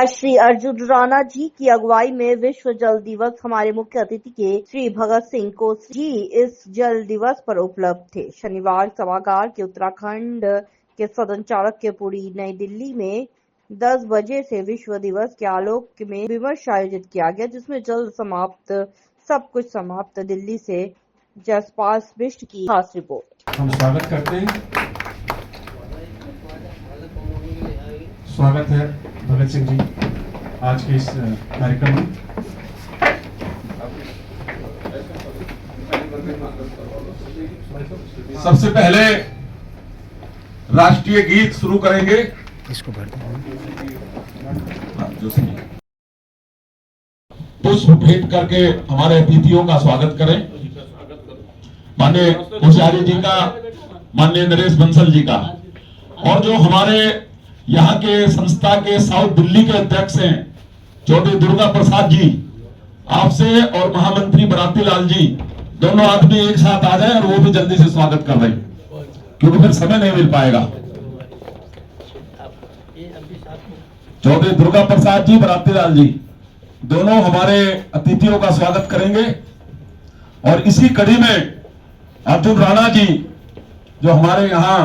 आज श्री अर्जुन राणा जी की अगुवाई में विश्व जल दिवस हमारे मुख्य अतिथि के श्री भगत सिंह कोश्यारी जी इस जल दिवस पर उपलब्ध थे। शनिवार सभागार के उत्तराखंड के सदन चाणक्यपुरी नई दिल्ली में 10 बजे से विश्व दिवस के आलोक में विमर्श आयोजित किया गया, जिसमें जल समाप्त सब कुछ समाप्त। दिल्ली से जसपाल बिष्ट की खास रिपोर्ट। हम स्वागत करते हैं। स्वागत है भगत सिंह जी आज के इस कार्यक्रम में। सबसे पहले राष्ट्रीय गीत शुरू करेंगे। इसको भर पुष्प भेंट करके हमारे अतिथियों का स्वागत करें। माननीय कोश्यारी जी का, माननीय नरेश बंसल जी का, और जो हमारे यहाँ के संस्था के साउथ दिल्ली के अध्यक्ष हैं चौधरी दुर्गा प्रसाद जी, आपसे और महामंत्री बराती लाल जी, दोनों आदमी एक साथ आ जाए और वो भी जल्दी से स्वागत कर रहे हैं, क्योंकि फिर समय नहीं मिल पाएगा। चौधरी दुर्गा प्रसाद जी, बराती लाल जी, दोनों हमारे अतिथियों का स्वागत करेंगे। और इसी कड़ी में अर्जुन राणा जी, जो हमारे यहाँ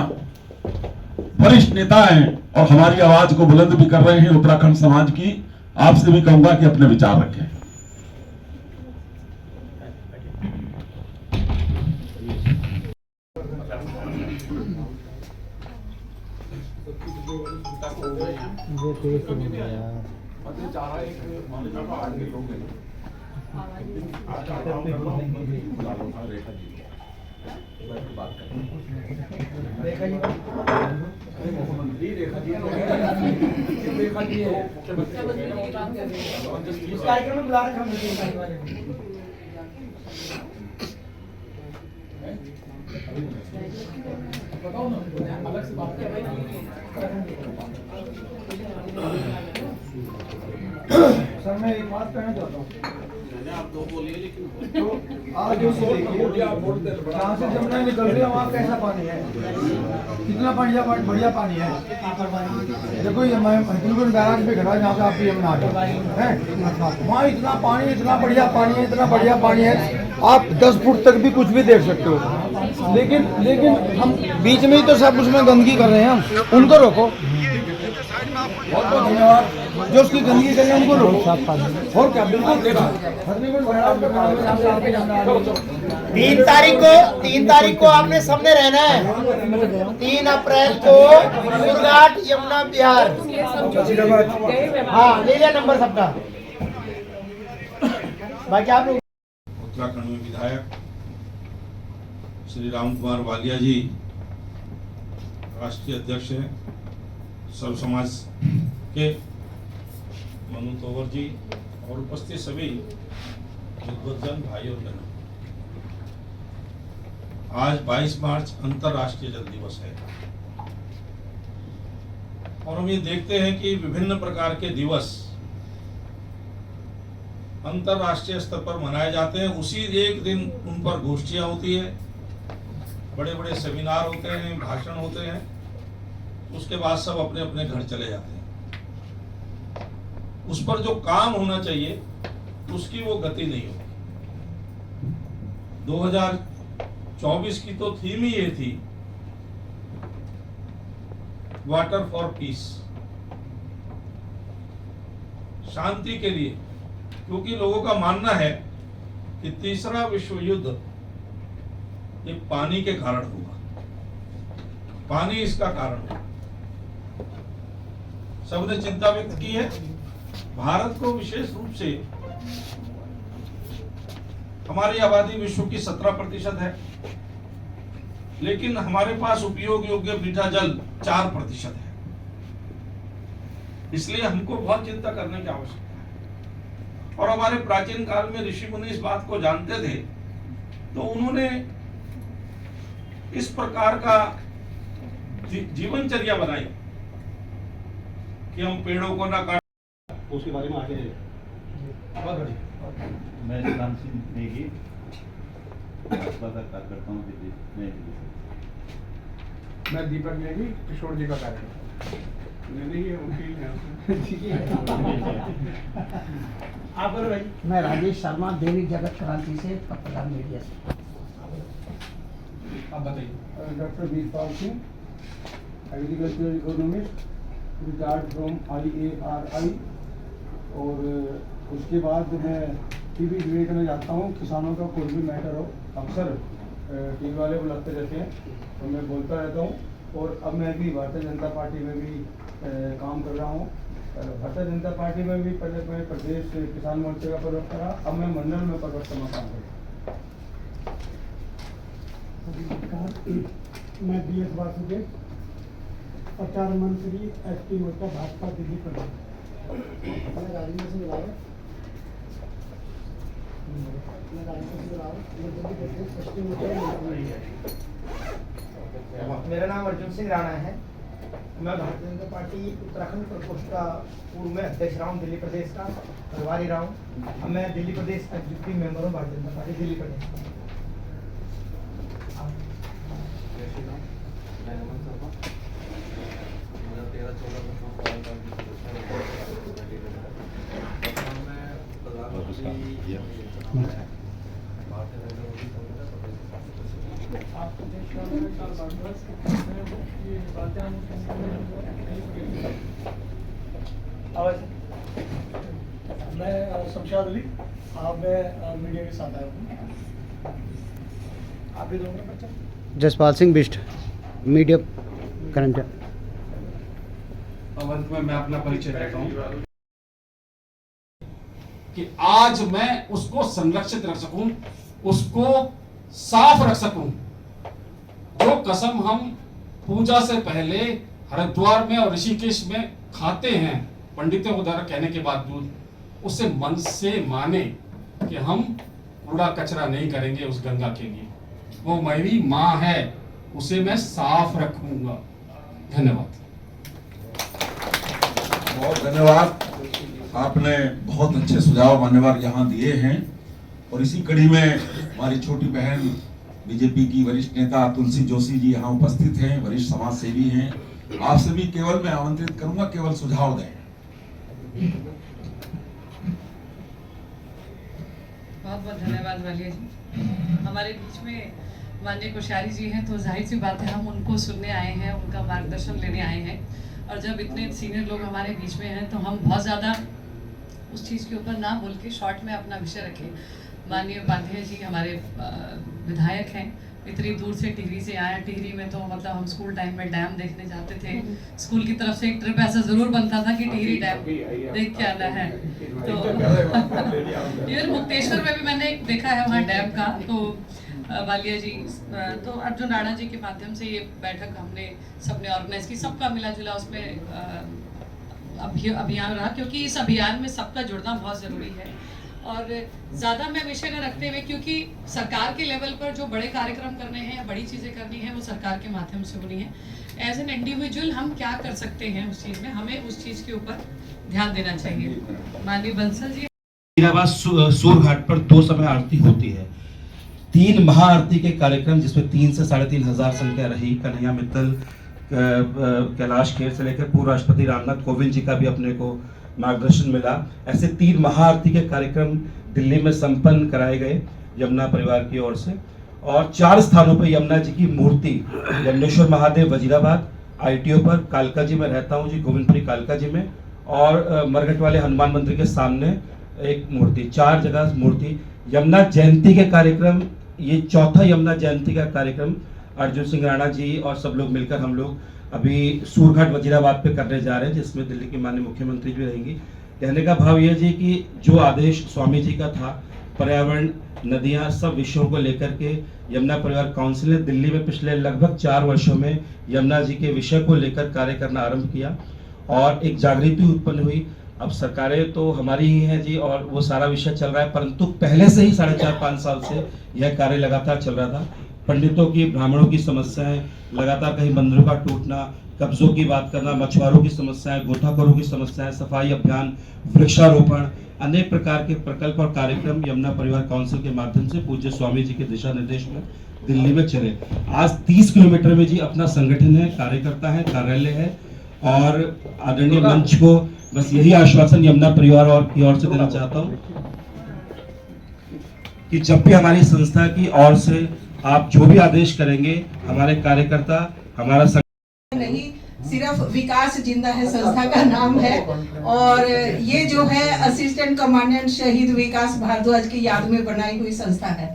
वरिष्ठ नेता हैं और हमारी आवाज को बुलंद भी कर रहे हैं उत्तराखंड समाज की, आपसे भी कहूंगा कि अपने विचार रखें। कार्यक्रम में बुला रखा अलग से बात सर, मैं एक बात कहना चाहता हूँ। आप दो बोलिए, लेकिन तो आज देखिए जहाँ से जमुना निकल रही है वहाँ कैसा पानी है, कितना बढ़िया पानी है। देखो ये मैं बिल्कुल बैराज पे खड़ा जहाँ पे आप यमुना आ गए, वहाँ इतना बढ़िया पानी है, आप 10 फुट तक भी कुछ भी देख सकते हो। लेकिन हम बीच में ही तो सब उसमें गंदगी कर रहे हैं। हम उनको रोको, बहुत बहुत धन्यवाद। जो उसकी गंदगी कर रहे हैं उनको रोको। और क्या, बिल्कुल 3 तारीख को आपने सबने रहना है। 3 अप्रैल को सुरघाट यमुना बिहार। हाँ, ले लिया नंबर सबका। बाकी आप लोग उत्तराखंड में विधायक श्री राम कुमार वालिया जी राष्ट्रीय अध्यक्ष हैं, सर्व समाज के मनु तोवर जी और उपस्थित सभी विद्वद्जन भाई और बहनों, आज 22 मार्च अंतर्राष्ट्रीय जल दिवस है और हम ये देखते हैं कि विभिन्न प्रकार के दिवस अंतर्राष्ट्रीय स्तर पर मनाए जाते हैं। उसी एक दिन उन पर गोष्ठियां होती है, बड़े बड़े सेमिनार होते हैं, भाषण होते हैं, उसके बाद सब अपने अपने घर चले जाते हैं। उस पर जो काम होना चाहिए उसकी वो गति नहीं होती। 2024 की तो थीम ही ये थी, वाटर फॉर पीस, शांति के लिए, क्योंकि लोगों का मानना है कि तीसरा विश्व युद्ध ये पानी के कारण होगा, पानी इसका कारण है। सबने चिंता व्यक्त की है। भारत को विशेष रूप से, हमारी आबादी विश्व की 17% है, लेकिन हमारे पास उपयोग योग्य मीठा जल 4% है। इसलिए हमको बहुत चिंता करने की आवश्यकता है। और हमारे प्राचीन काल में ऋषि मुनि इस बात को जानते थे, तो उन्होंने इस प्रकार का जीवनचर्या बनाई कि हम पेड़ों को ना काट। उसके बारे में आगे मैं राम सिंह नेगी कार्यकर्ता हूँ दिल्ली। मैं दीपक नेगी, किशोर जी का कार्यकर्ता। आप बोलो भाई। मैं राजेश शर्मा, दैनिक जगत क्रांति से, पत्रकार मीडिया से। आप बताइए। Doctor Veerpal Singh, agricultural economist, retired from IARI। और उसके बाद मैं टीवी डिबेट में जाता हूँ। किसानों का कोई भी मैटर हो, अक्सर टीवी वाले बुलाते रहते हैं तो मैं बोलता रहता हूँ। और अब मैं भी भारतीय जनता पार्टी में भी काम कर रहा हूँ। भारतीय जनता पार्टी में भी पहले मैं प्रदेश किसान मोर्चे का प्रवक्ता रहा, अब मैं मंडल में प्रवक्ता में काम करता हूँ। मैं BS वासुदेव, प्रचार मंत्री, SP मोर्चा भाजपा दिल्ली प्रदेश। मैं राजेंद्र सिंह रावत, दिल्ली प्रदेश SP मोर्चा। मेरा नाम अर्जुन सिंह राणा है। मैं भारतीय जनता पार्टी उत्तराखंड प्रकोष्ठ का पूर्व में अध्यक्ष रहा हूँ, दिल्ली प्रदेश का प्रभारी रहा हूँ। अब मैं दिल्ली प्रदेश एग्जीक्यूटिव मेंबर हूँ भारतीय जनता पार्टी दिल्ली प्रदेश। मैं शमशाद अली, आप मैं मीडिया के साथ आया हूँ। आप भी दोनों बच्चा। Jaspal Singh Bisht, media current. अंत में मैं अपना परिचय देता हूँ कि आज मैं उसको संरक्षित रख सकूं, उसको साफ रख सकूं। जो कसम हम पूजा से पहले हरिद्वार में और ऋषिकेश में खाते हैं, पंडितों को द्वारा कहने के बावजूद, उसे मन से माने कि हम कूड़ा कचरा नहीं करेंगे उस गंगा के लिए। वो मेरी माँ है, उसे मैं साफ रखूंगा। धन्यवाद। बहुत धन्यवाद। आपने बहुत अच्छे सुझाव मान्यवर यहाँ दिए हैं। और इसी कड़ी में हमारी छोटी बहन बीजेपी की वरिष्ठ नेता तुलसी जोशी जी यहाँ उपस्थित हैं, वरिष्ठ समाज सेवी हैं। आपसे भी केवल मैं आमंत्रित करूंगा, केवल सुझाव दें। बहुत बहुत धन्यवाद वालिया जी। हमारे बीच में माननीय कोश्यारी जी हैं, तो जाहिर सी बात है हम उनको सुनने आए हैं, उनका मार्गदर्शन लेने आए हैं। और जब इतने सीनियर लोग हमारे बीच में हैं तो हम बहुत ज़्यादा उस चीज़ के ऊपर ना बोल के शॉर्ट में अपना विषय रखें। माननीय उपाध्याय जी हमारे विधायक हैं, इतनी दूर से टिहरी से आए। टिहरी में तो मतलब हम स्कूल टाइम में डैम देखने जाते थे। स्कूल की तरफ से एक ट्रिप ऐसा ज़रूर बनता था कि टिहरी डैम देख के आना है। तो इवन मुक्तेश्वर में भी मैंने देखा है वहाँ डैम का। तो वालिया जी, तो अर्जुन राणा जी के माध्यम से ये बैठक हमने सबने ऑर्गेनाइज की, सबका मिला जुला उसमें अभियान रहा, क्योंकि इस अभियान में सबका जुड़ना बहुत ज़रूरी है। और ज़्यादा मैं विषय न रखते हुए, क्योंकि सरकार के लेवल पर जो बड़े कार्यक्रम करने हैं या बड़ी चीज़ें करनी है वो सरकार के माध्यम से होनी है। एज एन इंडिविजुअल हम क्या कर सकते हैं उस चीज़ में, हमें उस चीज़ के ऊपर ध्यान देना चाहिए। माननीय बंसल जी, सूरघाट पर 2 समय आरती होती है। 3 महाआरती के कार्यक्रम, जिसमें 3 से 3,500 संख्या रही। कन्हैया मित्तल, कैलाश खेर से लेकर पूर्व राष्ट्रपति रामनाथ कोविंद जी का भी अपने को मार्गदर्शन मिला। ऐसे 3 महाआरती के कार्यक्रम दिल्ली में संपन्न कराए गए यमुना परिवार की ओर से। और 4 स्थानों पर यमुना जी की मूर्ति, यमुनेश्वर महादेव वजीराबाद, ITO पर, कालका जी में रहता हूँ जी, गोविंदपुरी कालका जी में, और मरघट वाले हनुमान मंदिर के सामने एक मूर्ति, 4 जगह मूर्ति। यमुना जयंती के कार्यक्रम, ये 4था यमुना जयंती का कार्यक्रम अर्जुन सिंह राणा जी और सब लोग मिलकर हम लोग अभी सूरघाट वजीराबाद पे करने जा रहे हैं, जिसमें दिल्ली की माननीय मुख्यमंत्री भी रहेंगी। कहने का भाव यह जी कि जो आदेश स्वामी जी का था, पर्यावरण, नदियां, सब विषयों को लेकर के यमुना परिवार काउंसिल ने दिल्ली में पिछले लगभग 4 वर्षों में यमुना जी के विषय को लेकर कार्य करना आरंभ किया और एक जागृति उत्पन्न हुई। अब सरकारें तो हमारी ही हैं जी और वो सारा विषय चल रहा है, परंतु पहले से ही 4.5-5 साल से यह कार्य लगातार चल रहा था। पंडितों की, ब्राह्मणों की समस्याएं, लगातार कहीं मंदिरों का टूटना, कब्जों की बात करना, मछुआरों की समस्याएं, गोताखोरों की समस्याएं, सफाई अभियान, वृक्षारोपण, अनेक प्रकार के प्रकल्प और कार्यक्रम यमुना परिवार काउंसिल के माध्यम से पूज्य स्वामी जी के दिशा निर्देश में दिल्ली में चले। आज 30 किलोमीटर में जी अपना संगठन है, कार्यकर्ता है, कार्यालय है और आदरणीय मंच को बस यही आश्वासन यमुना परिवार और की ओर से देना चाहता हूँ कि जब भी हमारी संस्था की ओर से आप जो भी आदेश करेंगे, हमारे कार्यकर्ता, हमारा नहीं, सिर्फ विकास जिंदा है संस्था का नाम है। और ये जो है असिस्टेंट कमांडेंट शहीद विकास भारद्वाज की याद में बनाई हुई संस्था है।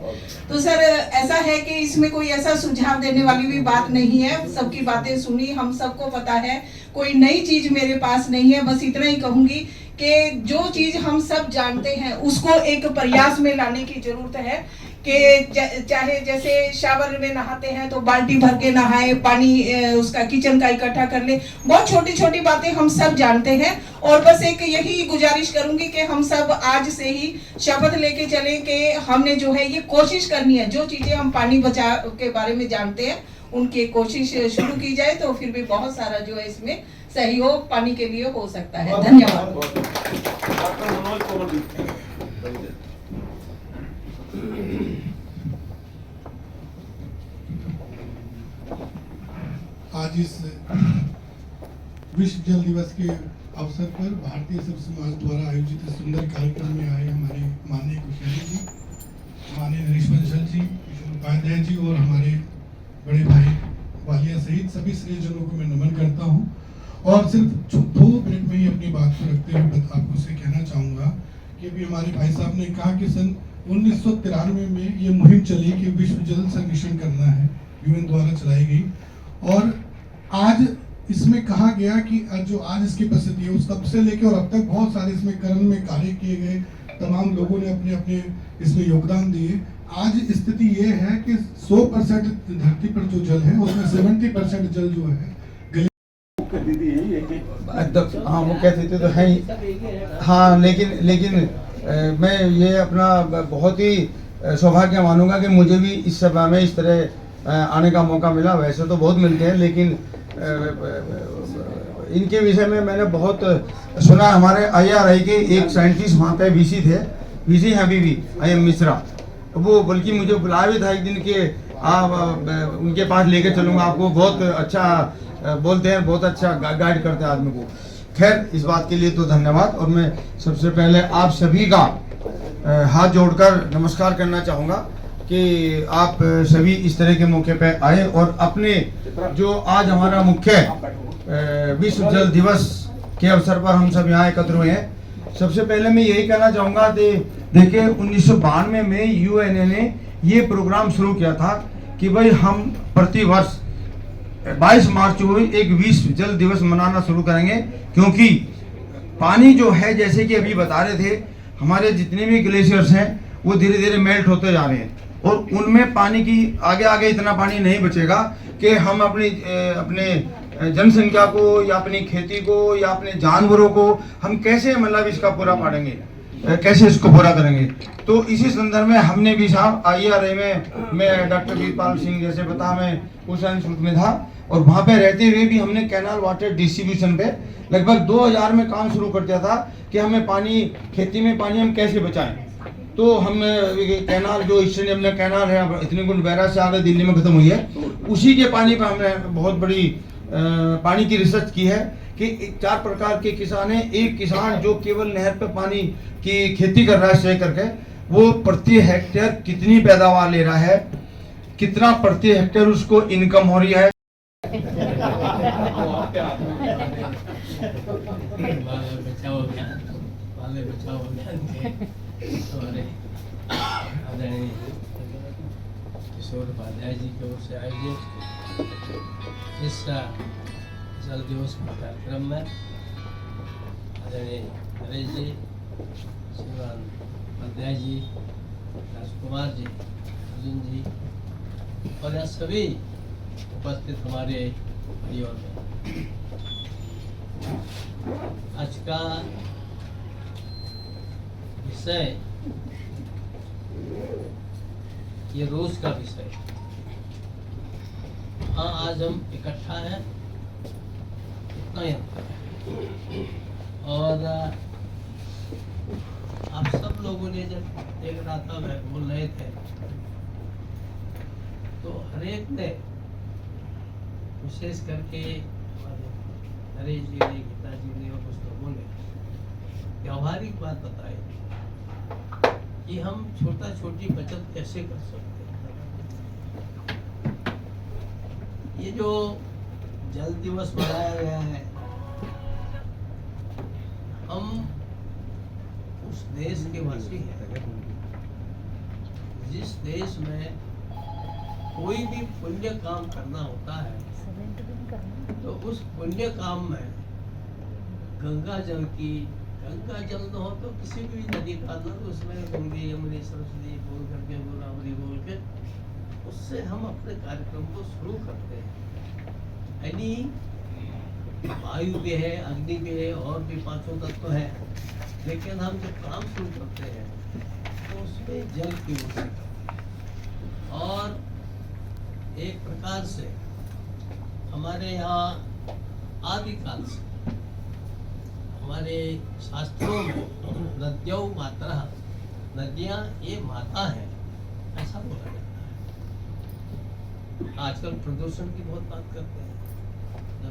तो सर ऐसा है कि इसमें कोई ऐसा सुझाव देने वाली भी बात नहीं है, सबकी बातें सुनी, हम सबको पता है, कोई नई चीज मेरे पास नहीं है। बस इतना ही कहूंगी कि जो चीज हम सब जानते हैं उसको एक प्रयास में लाने की जरूरत है कि चाहे जैसे शावर में नहाते हैं तो बाल्टी भर के नहाए, पानी उसका किचन का इकट्ठा कर ले। बहुत छोटी छोटी बातें हम सब जानते हैं। और बस एक यही गुजारिश करूंगी कि हम सब आज से ही शपथ लेके चलें कि हमने जो है ये कोशिश करनी है, जो चीजें हम पानी बचाव के बारे में जानते हैं उनकी कोशिश शुरू की जाए तो फिर भी बहुत सारा जो है इसमें सहयोग पानी के लिए हो सकता है। धन्यवाद। आज इस विश्व जल दिवस के अवसर पर भारतीय सब समाज द्वारा आयोजित इस सुंदर कार्यक्रम में आए हमारे माननीय कोश्यारी जी, माननीय नरेश बंसल जी, किशोर उपाध्याय जी और हमारे बड़े भाई वालिया सहित सभी श्रेयजनों को मैं नमन करता हूं। और सिर्फ 2 मिनट में ही अपनी बात को रखते हुए आपको से कहना चाहूँगा कि अभी हमारे भाई साहब ने कहा कि सन 1993 में ये मुहिम चली कि विश्व जल संरक्षण करना है, यूएन द्वारा चलाई गई। और आज इसमें कहा गया कि जो आज इसकी प्रसिद्धि है उस तब से लेकर और अब तक बहुत सारे इसमें करण में कार्य किए गए, तमाम लोगों ने अपने अपने इसमें योगदान दिए। आज स्थिति ये है कि 100% धरती पर जो जल है उसमें 70% जल जो है हाँ मुख्य अतिथि तो है ही। हाँ लेकिन मैं ये अपना बहुत ही सौभाग्य मानूंगा कि मुझे भी इस सभा में इस तरह आने का मौका मिला। वैसे तो बहुत मिलते हैं लेकिन इनके विषय में मैंने बहुत सुना। हमारे IRI के एक साइंटिस्ट वहाँ पे VC थे, VC हैं अभी भी, IM मिश्रा, वो बल्कि मुझे बुलाया भी था एक दिन के आप उनके पास लेके चलूँगा आपको। बहुत अच्छा बोलते हैं, बहुत अच्छा गाइड करते हैं आदमी को। खैर इस बात के लिए तो धन्यवाद। और मैं सबसे पहले आप सभी का हाथ जोड़कर नमस्कार करना चाहूँगा कि आप सभी इस तरह के मौके पे आए और अपने जो आज हमारा मुख्य विश्व जल दिवस के अवसर पर हम सब यहाँ एकत्र हुए हैं। सबसे पहले मैं यही कहना चाहूँगा कि देखिए 1992 में UN ने ये प्रोग्राम शुरू किया था कि भाई हम प्रति वर्ष 22 मार्च को एक विश्व जल दिवस मनाना शुरू करेंगे, क्योंकि पानी जो है जैसे कि अभी बता रहे थे हमारे जितने भी ग्लेशियर्स हैं वो धीरे धीरे मेल्ट होते जा रहे हैं और उनमें पानी की आगे इतना पानी नहीं बचेगा कि हम अपने जनसंख्या को या अपनी खेती को या अपने जानवरों को हम कैसे मतलब इसका पूरा पालेंगे, कैसे इसको पूरा करेंगे। तो इसी संदर्भ में हमने भी साहब IRI में मैं डॉक्टर वीरपाल सिंह जैसे बता मैं उस इंस्टीट्यूट में था और वहाँ पे रहते हुए भी हमने कैनाल वाटर डिस्ट्रीब्यूशन पे लगभग 2000 में काम शुरू कर दिया था कि हमें पानी खेती में पानी हम कैसे बचाएं। तो हमने कैनाल जो ईस्टर्न यमुना कैनाल है इतने गुण बैराज से आगे दिल्ली में खत्म हुई है, उसी के पानी पर हमने बहुत बड़ी पानी की रिसर्च की है कि 4 प्रकार के किसान हैं। एक किसान जो केवल नहर पे पानी की खेती कर रहा है स्टे करके, वो प्रति हेक्टेयर कितनी पैदावार ले रहा है, कितना प्रति हेक्टेयर उसको इनकम हो रही है। किशोर उपाध्याय जी की ओर से आयोजित इस जल दिवस कार्यक्रम में आदरणीय नरेश जी, श्रीमान उपाध्याय जी, राजकुमार जी, अर्जुन जी और यहाँ सभी उपस्थित हमारे भाई और आज का विषय ये रोज का विषय। हाँ आज हम इकट्ठा हैं इतना ही और आप सब लोगों ने जब देख रहा था मैं बोल रहे थे तो हर एक ने विशेष करके नरेश जी ने, गीता जी ने और कुछ लोगों ने व्यवहारिक बात बताई कि हम छोटा छोटी बचत कैसे कर सकते हैं। ये जो जल दिवस मनाया गया है, हम उस देश के वासी हैं जिस देश में कोई भी पुण्य काम करना होता है तो उस पुण्य काम में गंगा जल न हो तो किसी भी नदी का न, तो उसमें गंगे यमुने सरस्वती बोल करके, गोदावरी बोल के उससे हम अपने कार्यक्रम को शुरू करते हैं। यानी वायु भी है, अग्नि भी है और भी पांचों तत्व है, लेकिन हम जब काम शुरू करते हैं तो उसमें जल की होती और एक प्रकार से हमारे यहाँ आदिकाल से हमारे शास्त्रों में नद्यों मात्रा, नदियाँ ये माता है ऐसा बोला जाता है। आजकल प्रदूषण की बहुत बात करते हैं,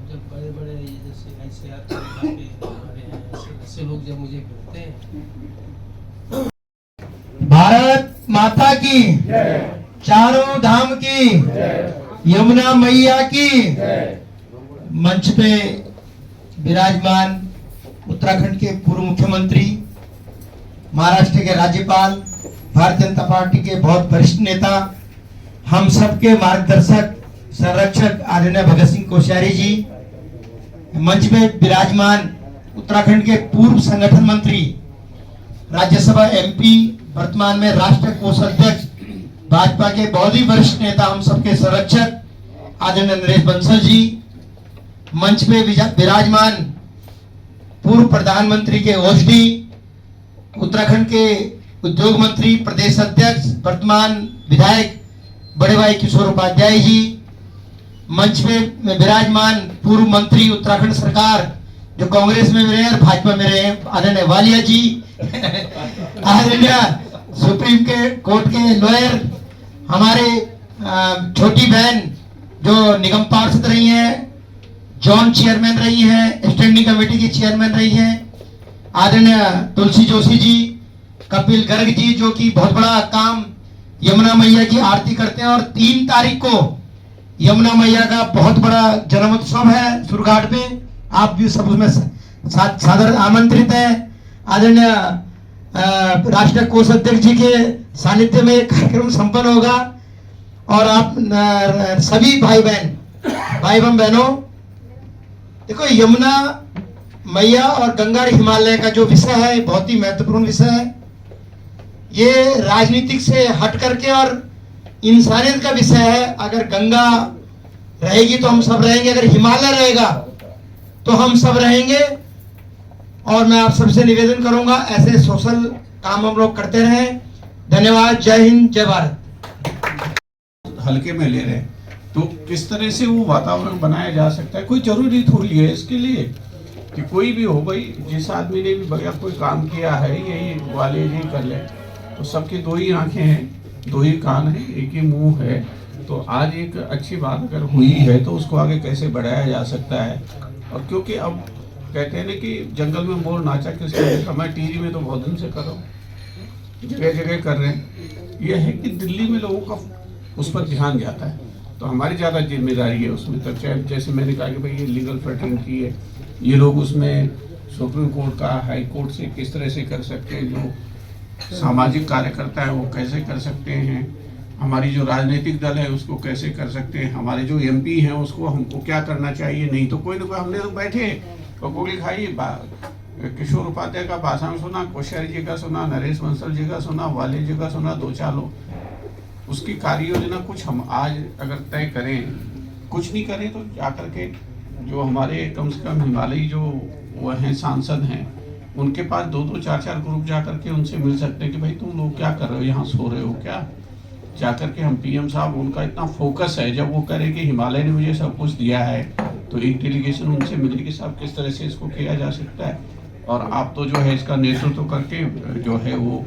जब बड़े बड़े जैसे ऐसे हमारे ऐसे लोग जब मुझे बोलते हैं भारत माता की, चारों धाम की, यमुना मैया की। मंच पे विराजमान उत्तराखंड के पूर्व मुख्यमंत्री, महाराष्ट्र के राज्यपाल, भारतीय जनता पार्टी के बहुत वरिष्ठ नेता, हम सबके मार्गदर्शक संरक्षक आदरणीय भगत सिंह कोश्यारी जी, मंच पे विराजमान उत्तराखंड के पूर्व संगठन मंत्री, राज्यसभा एमपी, वर्तमान में राष्ट्रीय कोषाध्यक्ष, भाजपा के बहुत ही वरिष्ठ नेता, हम सबके संरक्षक आदरणीय नरेश बंसल जी, मंच पे विराजमान पूर्व प्रधानमंत्री के ओएसडी, उत्तराखंड के उद्योग मंत्री, प्रदेश अध्यक्ष, वर्तमान विधायक बड़े भाई किशोर उपाध्याय जी, मंच पे विराजमान पूर्व मंत्री उत्तराखंड सरकार जो कांग्रेस में रहे और भाजपा में रहे आदरणीय वालिया जी, आदरणीय सुप्रीम कोर्ट के लॉयर, हमारे छोटी बहन जो निगम पार्षद रही हैं, जॉन चेयरमैन रही हैं, स्टैंडिंग कमेटी की चेयरमैन रही हैं, आदरणीय तुलसी जोशी जी, कपिल गर्ग जी जो कि बहुत बड़ा काम यमुना मैया की आरती करते हैं और 3 तारीख को यमुना मैया का बहुत बड़ा जन्मोत्सव है सुरघाट में, आप भी सब उसमें सादर आमंत्रित हैं। आदरणीय राष्ट्रीय कोषाध्यक्ष जी के सानिध्य में कार्यक्रम संपन्न होगा और आप सभी भाई एवं बहनों, देखो यमुना मैया और गंगा हिमालय का जो विषय है बहुत ही महत्वपूर्ण विषय है। ये राजनीतिक से हट करके और इंसानियत का विषय है। अगर गंगा रहेगी तो हम सब रहेंगे, अगर हिमालय रहेगा तो हम सब रहेंगे। और मैं आप सबसे निवेदन करूंगा ऐसे सोशल काम हम लोग करते रहें। धन्यवाद। जय हिंद, जय भारत। हल्के में ले रहे हैं तो किस तरह से वो वातावरण बनाया जा सकता है। कोई जरूरी थोड़ी है इसके लिए कि कोई भी हो, भाई जिस आदमी ने भी बढ़िया कोई काम किया है यही वाले ही कर ले। तो सबकी 2 ही आंखें हैं, 2 ही कान हैं, एक ही मुंह है। तो आज एक अच्छी बात अगर हुई है तो उसको आगे कैसे बढ़ाया जा सकता है। और क्योंकि अब कहते हैं ना कि जंगल में मोर नाचा किसने देखा, मैं टीवी में तो बहुत दिन से कर रहा हूँ, जगह जगह कर रहे हैं। यह है कि दिल्ली में लोगों का उस पर ध्यान जाता है तो हमारी ज़्यादा जिम्मेदारी है उसमें। तो जैसे मैंने कहा कि भाई ये लीगल फ्रेटर्निटी है, ये लोग उसमें सुप्रीम कोर्ट का, हाई कोर्ट से किस तरह से कर सकते हैं, जो सामाजिक कार्यकर्ता है वो कैसे कर सकते हैं, हमारी जो राजनीतिक दल है उसको कैसे कर सकते हैं, हमारे जो एमपी हैं उसको हमको क्या करना चाहिए। नहीं तो कोई ना कोई, हमने तो बैठे पकोड़ी खाई, किशोर उपाध्याय का भाषण सुना, कोश्यारी जी का सुना, नरेश बंसल जी का सुना, वाले जी का सुना, 2-4 लोग। उसकी कार्य योजना कुछ हम आज अगर तय करें, कुछ नहीं करें तो जाकर के जो हमारे कम से कम हिमालयी जो वो हैं सांसद हैं उनके पास 2-2, 4-4 ग्रुप जाकर के उनसे मिल सकते हैं कि भाई तुम लोग क्या कर रहे हो, यहाँ सो रहे हो क्या। जाकर के हम पीएम साहब, उनका इतना फोकस है, जब वो करें कि हिमालय ने मुझे सब कुछ दिया है तो एक डेलीगेशन उनसे मिले कि साहब किस तरह से इसको किया जा सकता है। और आप तो जो है इसका नेतृत्व करके जो है वो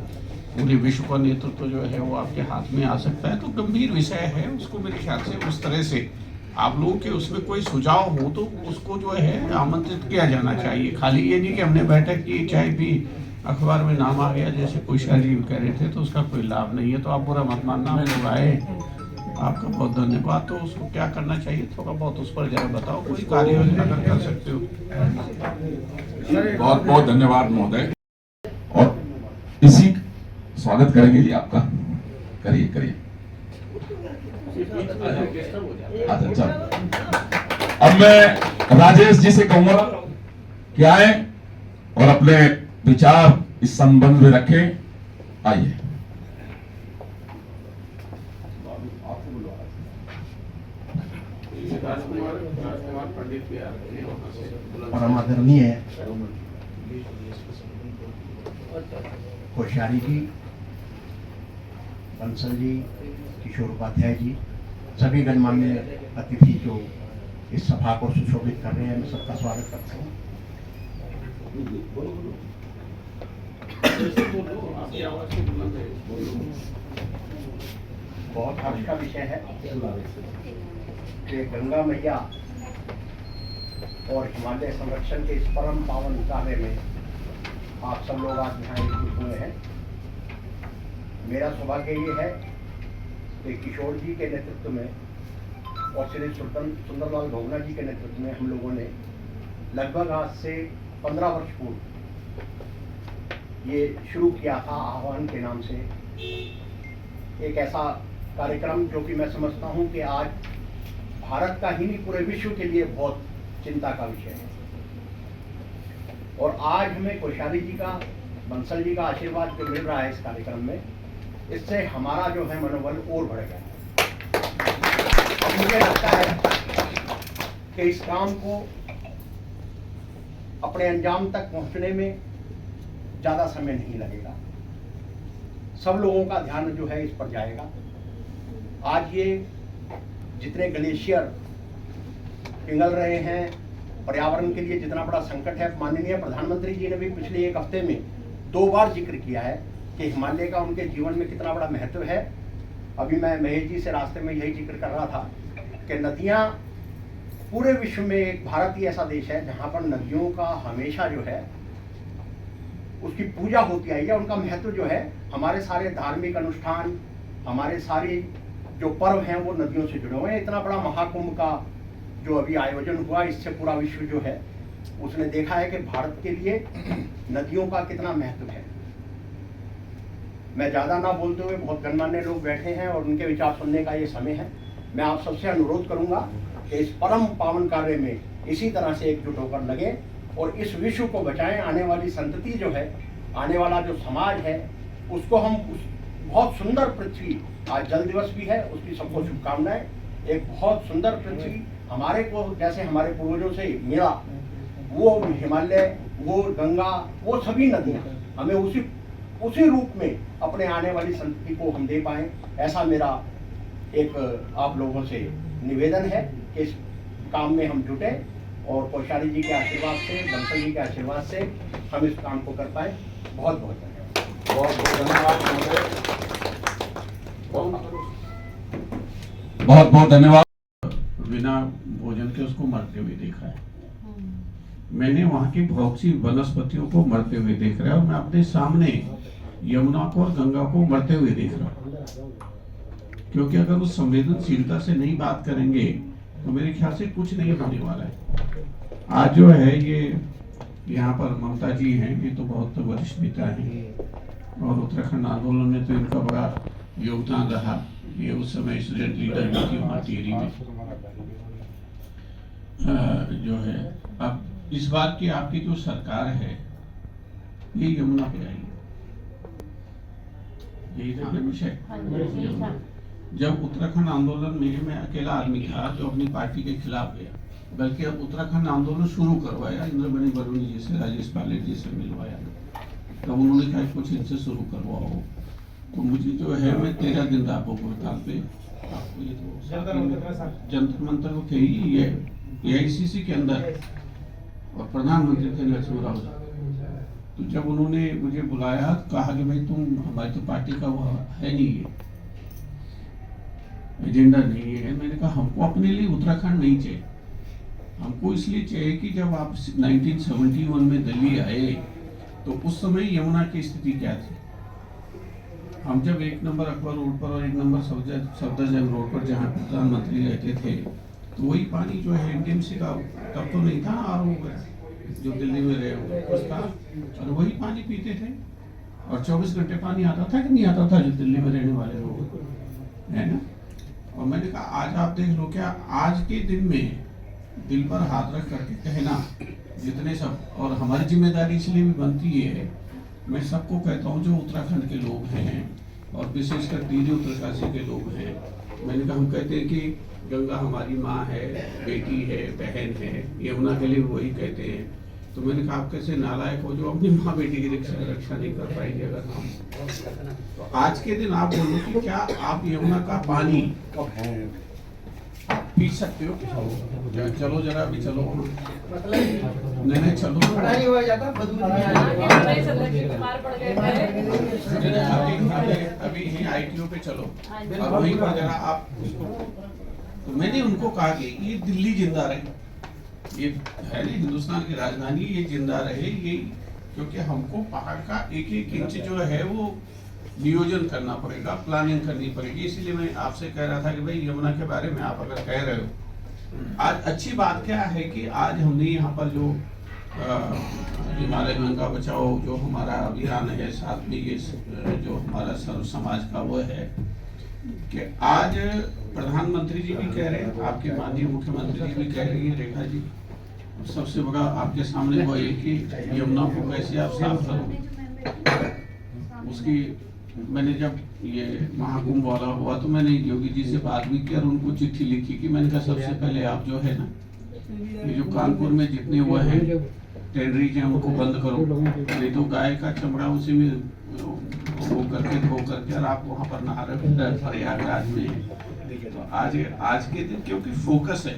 पूरे विश्व का नेतृत्व जो है वो आपके हाथ में आ सकता है। तो गंभीर विषय है, उसको मेरे ख्याल से उस तरह से आप लोगों के उसमें कोई सुझाव हो तो उसको जो है आमंत्रित किया जाना चाहिए। खाली ये नहीं कि हमने बैठक की, चाहे भी अखबार में नाम आ गया जैसे कोश्यारी जी कह रहे थे, तो उसका कोई लाभ नहीं है। तो आप बुरा मत मानना, लोग आए, आपका बहुत धन्यवाद। तो उसको क्या करना चाहिए थोड़ा बहुत उस पर जरा बताओ, कोई कार्य योजना अगर कर सकते हो। बहुत बहुत धन्यवाद महोदय। और इसी स्वागत करेंगे जी आपका, करिए करिए। अच्छा चल, अब मैं राजेश जी से कहूंगा कि आए और अपने विचार इस संबंध में रखें। आइए। परम आदरणीय कोश्यारी जी, बंसल जी, किशोर उपाध्याय जी, सभी गणमान्य अतिथि जो इस सभा को सुशोभित कर रहे हैं, मैं सबका स्वागत करता हूँ। बहुत हर्ष का विषय है कि गंगा मैया और हिमालय संरक्षण के इस परम पावन कार्य में आप सब लोग आज यहाँ एकजुट हुए हैं। मेरा सौभाग्य ये है कि किशोर जी के नेतृत्व में और श्री सुंदरलाल भोगना जी के नेतृत्व में हम लोगों ने लगभग आज से 15 वर्ष पूर्व ये शुरू किया था आह्वान के नाम से एक ऐसा कार्यक्रम जो कि मैं समझता हूँ कि आज भारत का ही नहीं पूरे विश्व के लिए बहुत चिंता का विषय है। और आज हमें कोश्यारी जी का, बंसल जी का आशीर्वाद जो मिल रहा है इस कार्यक्रम में, इससे हमारा जो है मनोबल और बढ़ गया है। और मुझे लगता है कि इस काम को अपने अंजाम तक पहुंचने में ज़्यादा समय नहीं लगेगा। सब लोगों का ध्यान जो है इस पर जाएगा। आज ये जितने ग्लेशियर पिघल रहे हैं, पर्यावरण के लिए जितना बड़ा संकट है, माननीय प्रधानमंत्री जी ने भी पिछले एक हफ्ते में 2 बार जिक्र किया है कि हिमालय का उनके जीवन में कितना बड़ा महत्व है। अभी मैं महेश जी से रास्ते में यही जिक्र कर रहा था कि नदियाँ पूरे विश्व में, एक भारत ही ऐसा देश है जहाँ पर नदियों का हमेशा जो है उसकी पूजा होती आई है। उनका महत्व जो है, हमारे सारे धार्मिक अनुष्ठान, हमारे सारे जो पर्व हैं वो नदियों से जुड़े हुए हैं। इतना बड़ा महाकुंभ का जो अभी आयोजन हुआ, इससे पूरा विश्व जो है उसने देखा है कि भारत के लिए नदियों का कितना महत्व है। मैं ज़्यादा ना बोलते हुए, बहुत गणमान्य लोग बैठे हैं और उनके विचार सुनने का ये समय है। मैं आप सबसे अनुरोध करूंगा कि इस परम पावन कार्य में इसी तरह से एकजुट होकर लगे और इस विश्व को बचाएं। आने वाली संतति जो है, आने वाला जो समाज है, उसको हम बहुत सुंदर पृथ्वी, आज जल दिवस भी है, उसकी सबको शुभकामनाएं। एक बहुत सुंदर पृथ्वी हमारे को जैसे हमारे पूर्वजों से मिला, वो हिमालय, वो गंगा, वो सभी नदियाँ हमें उसी रूप में अपने आने वाली संतति को हम दे पाएं, ऐसा मेरा एक आप लोगों से निवेदन है कि इस काम में हम जुटे और कोश्यारी जी के आशीर्वाद से, बंसल जी के आशीर्वाद से हम इस काम को कर पाए। बहुत बहुत धन्यवाद। बहुत बहुत धन्यवाद। बहुत बहुत धन्यवाद। बिना भोजन के उसको मरते हुए देखा है। मैंने वहाँ की बहुत सी वनस्पतियों को मरते हुए देख रहा है और मैं अपने सामने यमुना को और गंगा को मरते हुए देख रहा हूँ। क्योंकि अगर उस संवेदनशीलता से नहीं बात करेंगे तो मेरे ख्याल से कुछ नहीं होने वाला है। आज जो है ये यहाँ पर ममता जी हैं, ये तो बहुत वरिष्ठ नेता हैं और उत्तराखंड आंदोलन में तो इनका बड़ा योगदान रहा। ये उस समय स्टूडेंट लीडर भी थी वहाँ टिहरी में। जो है अब इस बात की आपकी जो सरकार है ये यमुना पे आई है, यही था ना विषय। जब उत्तराखंड आंदोलन में मैं अकेला आदमी था जो अपनी पार्टी के खिलाफ गया, बल्कि अब उत्तराखंड आंदोलन शुरू करवाया, इंद्रमणि बरुनी जी से, राजेश पायलट जी से मिलवाया। तो उन्होंने कहा कुछ इनसे शुरू करवाओ। तो मुझे जो है, मैं 13 दिन रहा हड़ताल पे। आपको ये तो जंतर मंतर को कही, ये AICC के अंदर और प्रधानमंत्री थे नरसिम्हा राव जी। तो जब उन्होंने मुझे बुलाया, कहा कि भाई तुम, हमारी तो पार्टी का वो है नहीं है, एजेंडा नहीं है। मैंने कहा हमको अपने लिए उत्तराखंड नहीं चाहिए, हमको इसलिए चाहिए कि जब आप 1971 में दिल्ली आए तो उस समय यमुना की स्थिति क्या थी। हम जब 1 नंबर अकबर रोड पर और 1 नंबर सफदरजंग रोड पर जहाँ प्रधानमंत्री रहते थे तो वही पानी जो है एनडीएमसी का तब तो नहीं था, आरओ जो दिल्ली में रहे उसका, और वही पानी पीते थे और 24 घंटे पानी आता था कि नहीं आता था जो दिल्ली में रहने वाले लोग, है ना। और मैंने कहा आज आप देख लो, क्या आज के दिन में दिल पर हाथ रख करके कहना जितने सब, और हमारी जिम्मेदारी इसलिए भी बनती है, मैं सबको कहता हूँ जो उत्तराखंड के लोग हैं और विशेषकर टीजू उत्तरकाशी के लोग हैं, मैंने कहा हम कहते हैं कि गंगा हमारी माँ है, बेटी है, बहन है, यमुना के लिए वही कहते हैं। तो मैंने कहा आप कैसे नालायक हो जो अपनी माँ बेटी की रक्षा नहीं कर पाएंगे। अगर हम तो आज के दिन आप बोलो कि क्या आप यमुना का पानी पी सकते हो? चलो जरा अभी चलो, नहीं चलो अभी यही आईटीओ पे चलो और वहीं पर जरा आप। तो मैंने उनको कहा कि ये दिल्ली जिंदा रहे, ये है ना हिंदुस्तान की राजधानी, ये जिंदा रहे, ये क्योंकि हमको पहाड़ का एक एक इंच जो है वो नियोजन करना पड़ेगा, प्लानिंग करनी पड़ेगी। इसलिए मैं आपसे कह रहा था कि भाई यमुना के बारे में आप अगर कह रहे हो, आज अच्छी बात क्या है कि आज हमने यहाँ पर जो हिमालय गंगा बचाओ जो हमारा अभियान है, साथ में ये जो हमारा सर्व समाज का वो है कि आज प्रधानमंत्री जी भी कह रहे हैं, आपके माननीय मुख्यमंत्री जी भी कह रही है, रेखा जी, सबसे बड़ा आपके सामने वो है कि यमुना को कैसे आप साफ करो। उसकी मैंने जब ये महाकुंभ वाला हुआ तो मैंने योगी जी से बात भी की और उनको चिट्ठी लिखी कि मैंने कहा सबसे पहले आप जो है ना ये जो कानपुर में जितने हुए हैं टेंडरीज हैं उनको बंद करो, नहीं तो गाय का चमड़ा उसी में वो करके धो करके और आप वहाँ पर नहा रहे प्रयागराज में। तो आज के दिन क्योंकि फोकस है,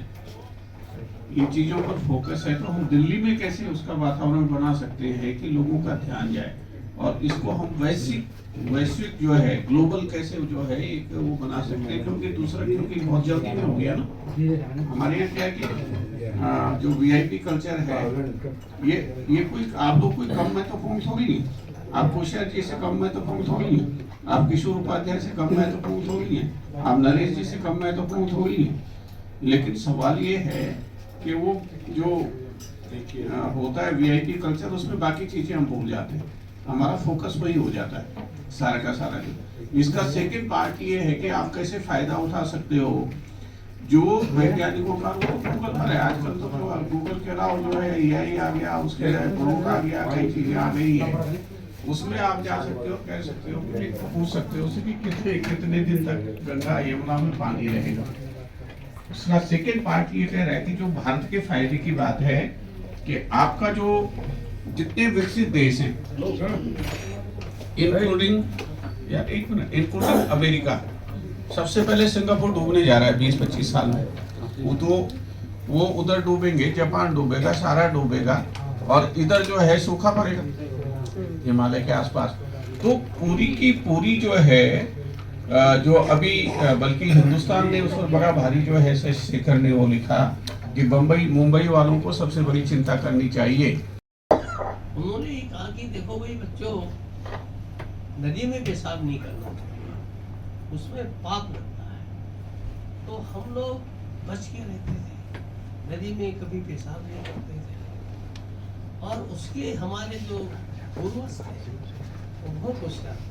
इन चीजों पर फोकस है, तो हम दिल्ली में कैसे उसका वातावरण बना सकते हैं कि लोगों का ध्यान जाए और इसको हम वैश्विक जो है ग्लोबल कैसे जो है एक वो बना सकते हैं। क्योंकि दूसरा क्योंकि बहुत जल्दी में हो गया ना हमारे यहाँ क्या कि जो वीआईपी कल्चर है ये कोई आप लोग कोई कम महत्वपूर्ण थोड़ी नहीं, आप कोश्यारी जी से कम महत्वपूर्ण थोड़ी नहीं, आप किशोर उपाध्याय से कम महत्वपूर्ण थोड़ी है, आप नरेश जी से कम महत्वपूर्ण थोड़ी है। लेकिन सवाल ये है कि वो जो होता है वीआईपी कल्चर उसमें बाकी चीजें हम भूल जाते हैं, हमारा फोकस वही हो जाता है सारा का सारा। इसका सेकंड पार्ट ये है कि आप कैसे फायदा उठा सकते हो। जो वैज्ञानिकों का वो गूगल पर है आजकल, तो गूगल के अलावा जो है एआई आ गया, उसके ग्रोक आ गया, कई चीजें आ गई है, उसमें आप जा सकते हो, कह सकते हो, पूछ सकते हो उससे कि कितने दिन तक गंगा यमुना में पानी रहेगा। उसका सेकंड पार्ट ये कह रहा है कि जो भारत के फायदे की बात है कि आपका जो जितने विकसित देश हैं इंक्लूडिंग अमेरिका, सबसे पहले सिंगापुर डूबने जा रहा है 20-25 साल में, वो उधर डूबेंगे, जापान डूबेगा, सारा डूबेगा और इधर जो है सूखा पड़ेगा हिमालय के आसपास। तो पूरी की पूरी जो है जो अभी बल्कि हिंदुस्तान ने उस पर बड़ा भारी जो है शेखर ने वो लिखा कि मुंबई वालों को सबसे बड़ी चिंता करनी चाहिए। उन्होंने ये कहा कि देखो भाई बच्चों, नदी में पेशाब नहीं करना चाहिए, उसमें पाप लगता है। तो हम लोग बच के रहते थे, नदी में कभी पेशाब नहीं करते थे। और उसके हमारे जो पूर्वज थे वो बहुत होशियार थे,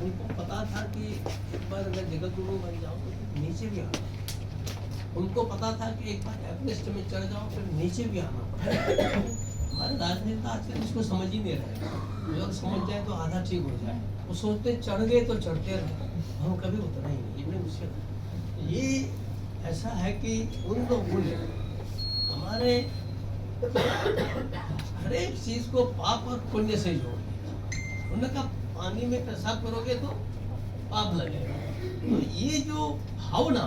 उनको पता था कि एक बार अगर जगत गुरु बन जाओ तो नीचे भी आना, उनको पता था कि एक बार एवरेस्ट में चढ़ जाओ फिर नीचे भी आना पड़ेगा। हमारे राजनेता आजकल इसको समझ ही नहीं रहे, अगर समझ जाए तो आधा ठीक हो जाए, वो सोचते चढ़ गए तो चढ़ते रहे, हम कभी उतना ही नहीं। इतने मुश्किल ये ऐसा है कि उन लोगों ने हमारे हर एक चीज को पाप और पुण्य से जोड़ दिया। उन्होंने कहा पानी में पेशाब करोगे तो पाप लगेगा। तो ये जो भावना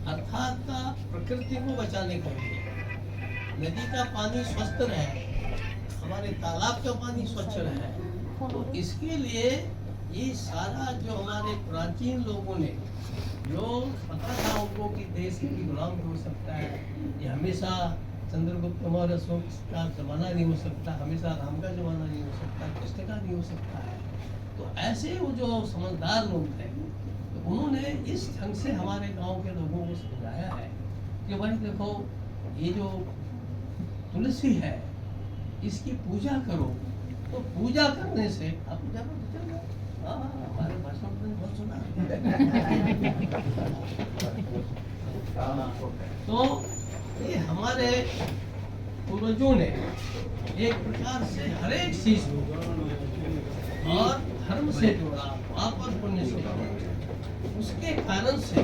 अर्थात का प्रकृति को बचाने के लिए नदी का पानी स्वस्थ रहे, हमारे तालाब का पानी स्वच्छ रहे, तो इसके लिए ये सारा जो हमारे प्राचीन लोगों ने जो पता था उनको कि देश की गुलाम हो सकता है, ये हमेशा चंद्रगुप्त मौर्य अशोक का जमाना नहीं हो सकता, हमेशा राम का जमाना नहीं हो सकता, कृष्ण का नहीं हो सकता है। तो ऐसे वो जो समझदार लोग थे, तो उन्होंने इस ढंग से हमारे गांव के लोगों को समझाया है कि भाई देखो, ये जो तुलसी है इसकी पूजा करो, तो पूजा करने से आप पूजा करो। हाँ, हमारे भाषण में बहुत सुना तो ये हमारे पूर्वजों ने एक प्रकार से हर एक चीज को और धर्म से जोड़ा, पाप और पुण्य से जोड़ा। उसके कारण से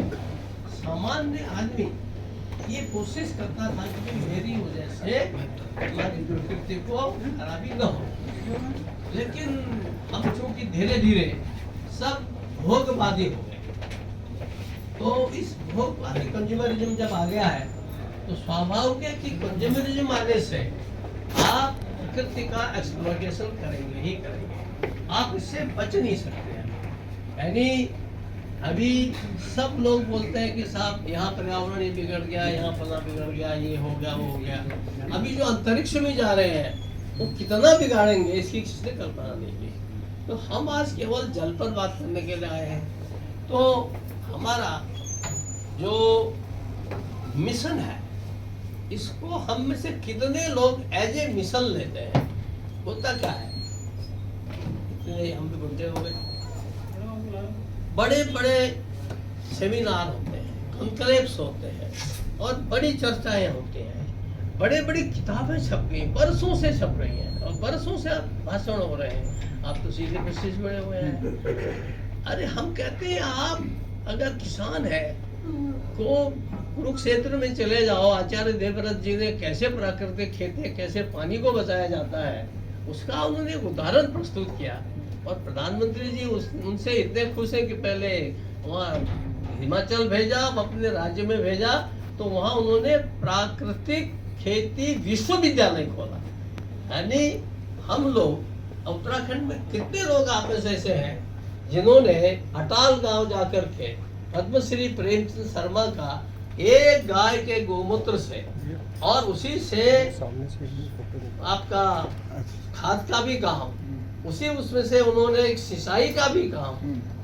सामान्य आदमी ये कोशिश करता था कि मेरी वजह से हमारी प्रकृति को खराबी न हो, लेकिन अब चूंकि धीरे धीरे सब भोगवादी हो गए, तो इस भोगवादी कंज्यूमरिज्म जब आ गया है तो स्वाभाविक है कि कंज्यूमरिज्म आने से आप प्रकृति का एक्सप्लॉइटेशन करेंगे ही करेंगे, आप इससे बच नहीं सकते हैं। यानी अभी सब लोग बोलते हैं कि साहब यहाँ पर्यावरण ही बिगड़ गया, यहाँ फला बिगड़ गया, ये हो गया, वो हो गया। अभी जो अंतरिक्ष में जा रहे हैं वो कितना बिगाड़ेंगे इसकी किसी ने कल्पना नहीं की। तो हम आज केवल जल पर बात करने के लिए आए हैं। तो हमारा जो मिशन है इसको हम में से कितने लोग एज ए मिशन लेते हैं? होता क्या है, हम भी घूमते हो गए, बड़े बड़े सेमिनार होते हैं, कॉन्क्लेव्स होते हैं और बड़ी चर्चाएं होती हैं, बड़े बड़ी किताबें छप गई, बरसों से छप रही हैं और बरसों से भाषण हो रहे हैं। आप तो सीधे मैसेज बड़े हुए हैं। अरे हम कहते हैं आप अगर किसान है को कुरुक्षेत्र में चले जाओ, आचार्य देवव्रत जी ने कैसे प्राकृतिक खेती, कैसे पानी को बचाया जाता है उसका उन्होंने एक उदाहरण प्रस्तुत किया। और प्रधानमंत्री जी उनसे इतने खुश हैं कि पहले वहाँ हिमाचल भेजा, अपने राज्य में भेजा, तो वहाँ उन्होंने प्राकृतिक खेती विश्वविद्यालय खोला। यानी हम लोग उत्तराखंड में कितने लोग आप में से ऐसे हैं जिन्होंने अटाल गांव जाकर के पद्मश्री प्रेमचंद शर्मा का एक गाय के गोमूत्र से और उसी से आपका खाद का भी काम, उसी उसमें से उन्होंने एक सिंचाई का भी काम,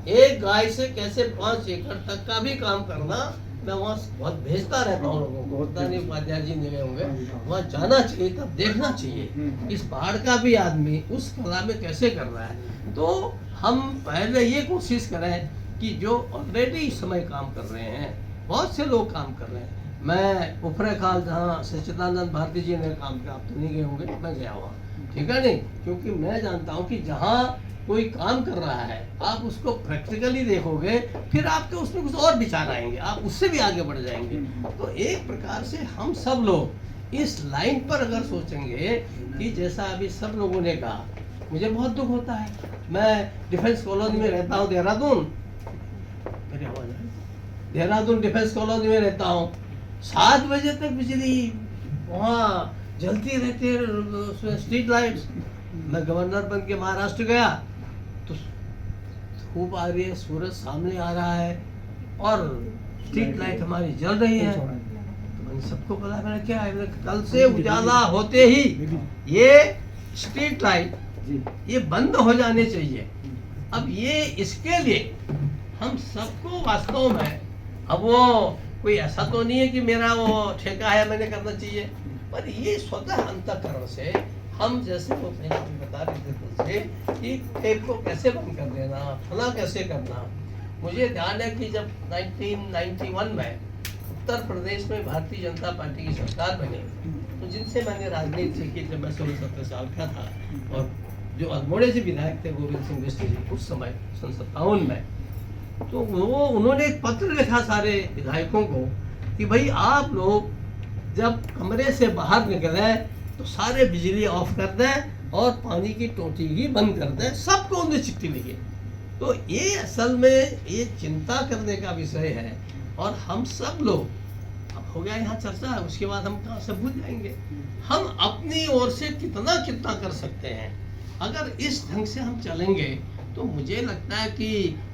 एक गाय से कैसे 5 एकड़ तक का भी काम करना। मैं वहाँ बहुत भेजता रहता हूँ लोगों को, पता नहीं उपाध्याय जी मिले होंगे, वहाँ जाना चाहिए, तब देखना चाहिए इस पहाड़ का भी आदमी उस कला में कैसे कर रहा है। तो हम पहले ये कोशिश करें कि जो ऑलरेडी इस समय काम कर रहे हैं, बहुत से लोग काम कर रहे हैं। मैं ऊपरे खाल जहाँ सच्चिदानंद भारती जी ने काम किया, आप तो नहीं गए होंगे, मैं गया वहाँ, ठीक है नहीं, क्योंकि मैं जानता हूँ कि जहाँ कोई काम कर रहा है आप उसको प्रैक्टिकली देखोगे, फिर आपके उसमें कुछ और विचार आएंगे, आप उससे भी आगे बढ़ जाएंगे। तो एक प्रकार से हम सब लोग इस लाइन पर अगर सोचेंगे कि जैसा अभी सब लोगों ने कहा, मुझे बहुत दुख होता है। मैं डिफेंस कॉलोनी में रहता हूँ, देहरादून डिफेंस कॉलोनी में रहता हूँ। 7 बजे तक बिजली वहाँ जलती रहती है, स्ट्रीट लाइट्स। मैं गवर्नर बन के महाराष्ट्र गया तो धूप आ रही है, सूरज सामने आ रहा है और स्ट्रीट लाइट हमारी जल रही है। तो मैंने सबको बोला, मैंने क्या है, कल से उजाला होते ही ये स्ट्रीट लाइट ये बंद हो जाने चाहिए। अब ये इसके लिए हम सबको वास्तव में, अब वो कोई ऐसा तो नहीं है कि मेरा वो ठेका है मैंने करना चाहिए, पर ये स्वतः अंतःकरण से हम जैसे वो बता रहे थे कि टेप को कैसे बंद कर देना, फला कैसे करना। मुझे ध्यान है कि जब 1991 में उत्तर प्रदेश में भारतीय जनता पार्टी की सरकार बनी, तो जिनसे मैंने राजनीति सीखी जब मैं 16-17 साल का था, और जो अल्मोड़े से विधायक थे गोविंद सिंह बिष्ट जी उस समय 57 में, तो वो उन्होंने एक पत्र लिखा सारे विधायकों को कि भाई आप लोग जब कमरे से बाहर निकले तो सारे बिजली ऑफ कर दें और पानी की टोटी भी बंद कर दें। सबको उन्होंने चिट्ठी लिखी। तो ये असल में ये चिंता करने का विषय है। और हम सब लोग, अब हो गया यहाँ चर्चा, उसके बाद हम कहाँ से भूल जाएंगे। हम अपनी ओर से कितना कर सकते हैं। अगर इस ढंग से हम चलेंगे तो मुझे लगता है कि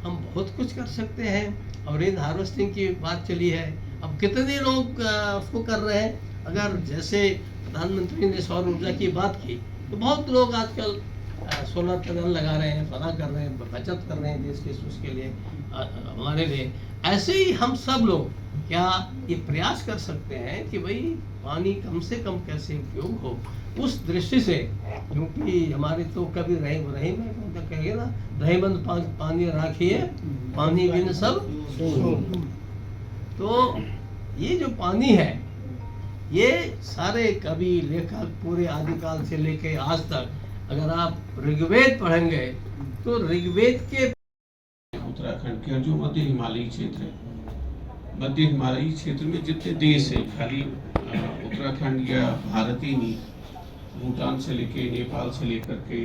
हम बहुत कुछ कर सकते हैं। और रेन हार्वेस्टिंग की बात चली है, अब कितने लोग उसको कर रहे हैं। अगर जैसे प्रधानमंत्री ने सौर ऊर्जा की बात की, तो बहुत लोग आजकल सोलर पैनल लगा रहे हैं, बना कर रहे हैं, बचत कर रहे हैं देश के उसके लिए, हमारे लिए। ऐसे ही हम सब लोग क्या ये प्रयास कर सकते हैं कि भाई पानी कम से कम कैसे उपयोग हो, उस दृष्टि से। क्योंकि हमारे तो कभी रही कहेंगे ना, रही बंद पानी राखिए, पानी बिन सब। तो ये जो पानी है, ये सारे कवि लेखक पूरे आदिकाल से लेके आज तक, अगर आप ऋग्वेद पढ़ेंगे तो ऋग्वेद के उत्तराखंड के जो मध्य हिमालयी क्षेत्र है, मध्य हिमालयी क्षेत्र में जितने देश हैं, खाली उत्तराखंड या भारत ही नहीं, भूटान से लेके नेपाल से लेकर के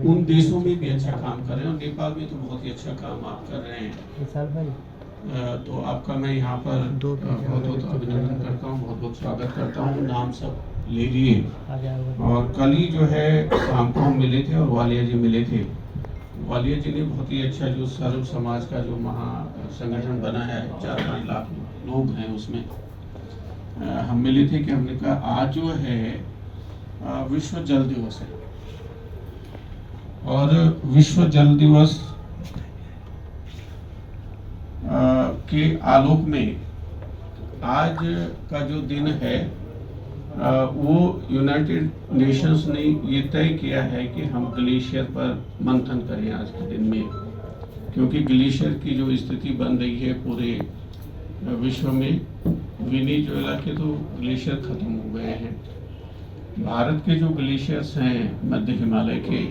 उन देशों में भी अच्छा काम कर रहे हैं, और नेपाल में तो बहुत ही अच्छा काम आप कर रहे हैं। तो आपका मैं यहाँ पर बहुत बहुत अभिनंदन करता हूँ, बहुत बहुत स्वागत करता हूँ। नाम सब ले लिए, और कल ही जो है शाम को हम मिले थे और वालिया जी मिले थे। वालिया जी ने बहुत ही अच्छा जो सर्व समाज का जो महा संगठन बनाया है, 4-5 लाख लोग हैं उसमें, हम मिले थे कि हमने कहा आज जो है विश्व जल दिवस है, और विश्व जल दिवस के आलोक में आज का जो दिन है वो यूनाइटेड नेशंस ने ये तय किया है कि हम ग्लेशियर पर मंथन करें आज के दिन में, क्योंकि ग्लेशियर की जो स्थिति बन रही है पूरे विश्व में। वेनेजुएला के तो ग्लेशियर खत्म हो गए हैं, भारत के जो ग्लेशियर्स हैं मध्य हिमालय के,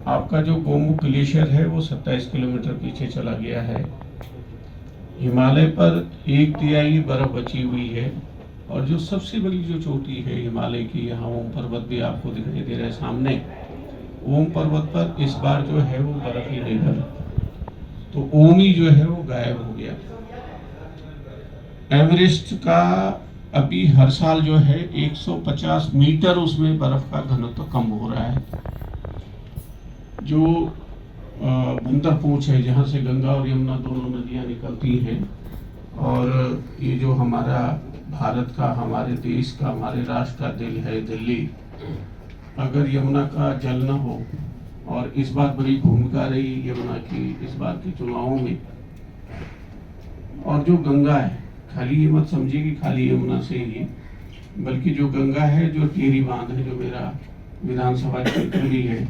आपका जो गोमुख ग्लेशियर है वो 27 किलोमीटर पीछे चला गया है। हिमालय पर 1/3 बर्फ बची हुई है, और जो सबसे बड़ी जो चोटी है हिमालय की, यहाँ ओम पर्वत भी आपको दिखाई दे रहा है सामने, ओम पर्वत पर इस बार जो है वो बर्फ ही नहीं बना, तो ओम ही जो है वो गायब हो गया। एवरेस्ट का अभी हर साल जो है 150 मीटर उसमें बर्फ का घनत्व कम हो रहा है। जो बंदरपूंछ है, जहाँ से गंगा और यमुना दोनों नदियाँ निकलती हैं, और ये जो हमारा भारत का, हमारे देश का, हमारे राष्ट्र का दिल है दिल्ली, अगर यमुना का जल न हो, और इस बार बड़ी भूमिका रही यमुना की इस बार के चुनावों में, और जो गंगा है, खाली ये मत समझिए कि खाली यमुना से ही, बल्कि जो गंगा है, जो टिहरी बांध है, जो मेरा विधानसभा क्षेत्र भी है,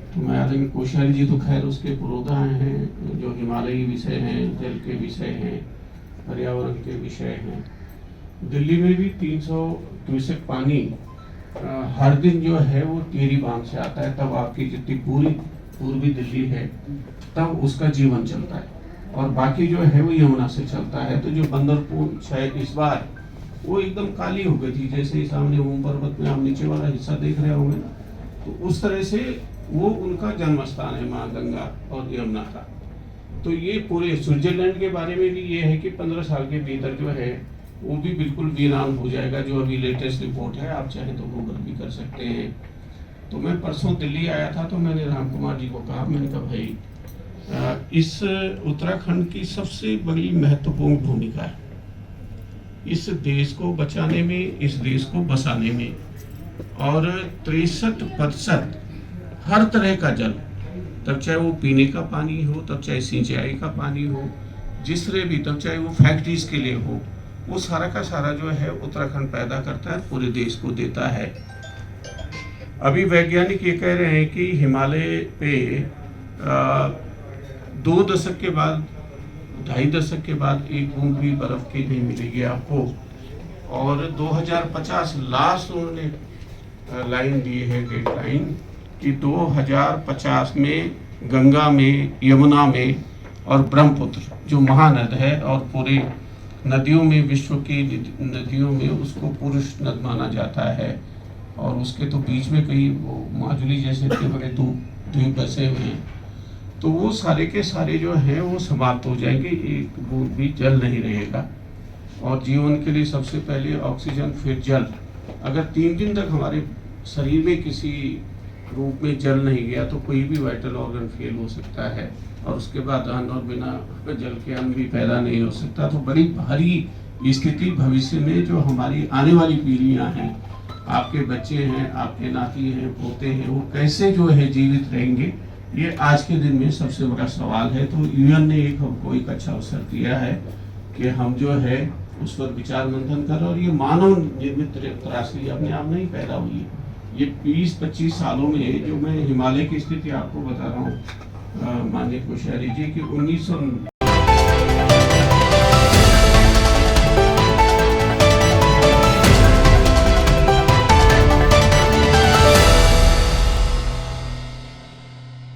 तो मैं आदमी कोश्यारी जी तो खैर उसके पुरोधा हैं, जो हिमालयी विषय हैं, जल के विषय हैं, पर्यावरण के विषय हैं। दिल्ली में भी 300 क्यूसेक पानी हर दिन जो है वो टिहरी बांध से आता है, तब आपकी जितनी पूरी पूर्वी दिल्ली है तब उसका जीवन चलता है, और बाकी जो है वो यमुना से चलता है। तो जो बंदरपूंछ है इस बार वो एकदम काली हो गई थी, जैसे सामने ओम पर्वत में आप नीचे वाला हिस्सा देख रहे होंगे ना, तो उस तरह से वो उनका जन्म स्थान है माँ गंगा और यमुना का। तो ये पूरे स्विट्जरलैंड के बारे में भी ये है कि 15 साल के भीतर जो है वो भी बिल्कुल वीरान हो जाएगा, जो अभी लेटेस्ट रिपोर्ट है, आप चाहें तो गूगल भी कर सकते हैं। तो मैं परसों दिल्ली आया था, तो मैंने राम कुमार जी को कहा, मैंने कहा भाई इस उत्तराखंड की सबसे बड़ी महत्वपूर्ण भूमिका है इस देश को बचाने में, इस देश को बसाने में, और 63% हर तरह का जल, तब चाहे वो पीने का पानी हो, तब चाहे सिंचाई का पानी हो, जिस तरह भी, तब चाहे वो फैक्ट्रीज के लिए हो, वो सारा का सारा जो है उत्तराखंड पैदा करता है, पूरे देश को देता है। अभी वैज्ञानिक ये कह रहे हैं कि हिमालय पे 2 दशक के बाद, 2.5 दशक के बाद एक बूंद भी बर्फ की नहीं मिलेगी आपको, और 2050 लास्ट उन्होंने लाइन दी है, डेड लाइन, कि 2050 में गंगा में, यमुना में और ब्रह्मपुत्र जो महानद है, और पूरे नदियों में, विश्व की नदियों में उसको पुरुष नद माना जाता है, और उसके तो बीच में कई वो माजुली जैसे इतने बड़े द्वीप बसे हुए हैं, तो वो सारे के सारे जो हैं वो समाप्त हो जाएंगे, एक बूंद भी जल नहीं रहेगा। और जीवन के लिए सबसे पहले ऑक्सीजन, फिर जल। अगर 3 दिन तक हमारे शरीर में किसी रूप में जल नहीं गया तो कोई भी वाइटल ऑर्गन फेल हो सकता है, और उसके बाद अन्न और बिना जल के अन्न भी पैदा नहीं हो सकता। तो बड़ी भारी स्थिति भविष्य में जो हमारी आने वाली पीढ़ियां हैं, आपके बच्चे हैं, आपके नाती हैं, पोते हैं, वो कैसे जो है जीवित रहेंगे, ये आज के दिन में सबसे बड़ा सवाल है। तो यूएन ने हमको एक अच्छा अवसर दिया है कि हम जो है उस पर विचार मंथन करें। और ये मानव निर्मित त्रासदी अपने आप नहीं पैदा हुई है, ये 20-25 सालों में, जो मैं हिमालय की स्थिति आपको बता रहा हूँ माननीय कोश्यारी जी, कि 1900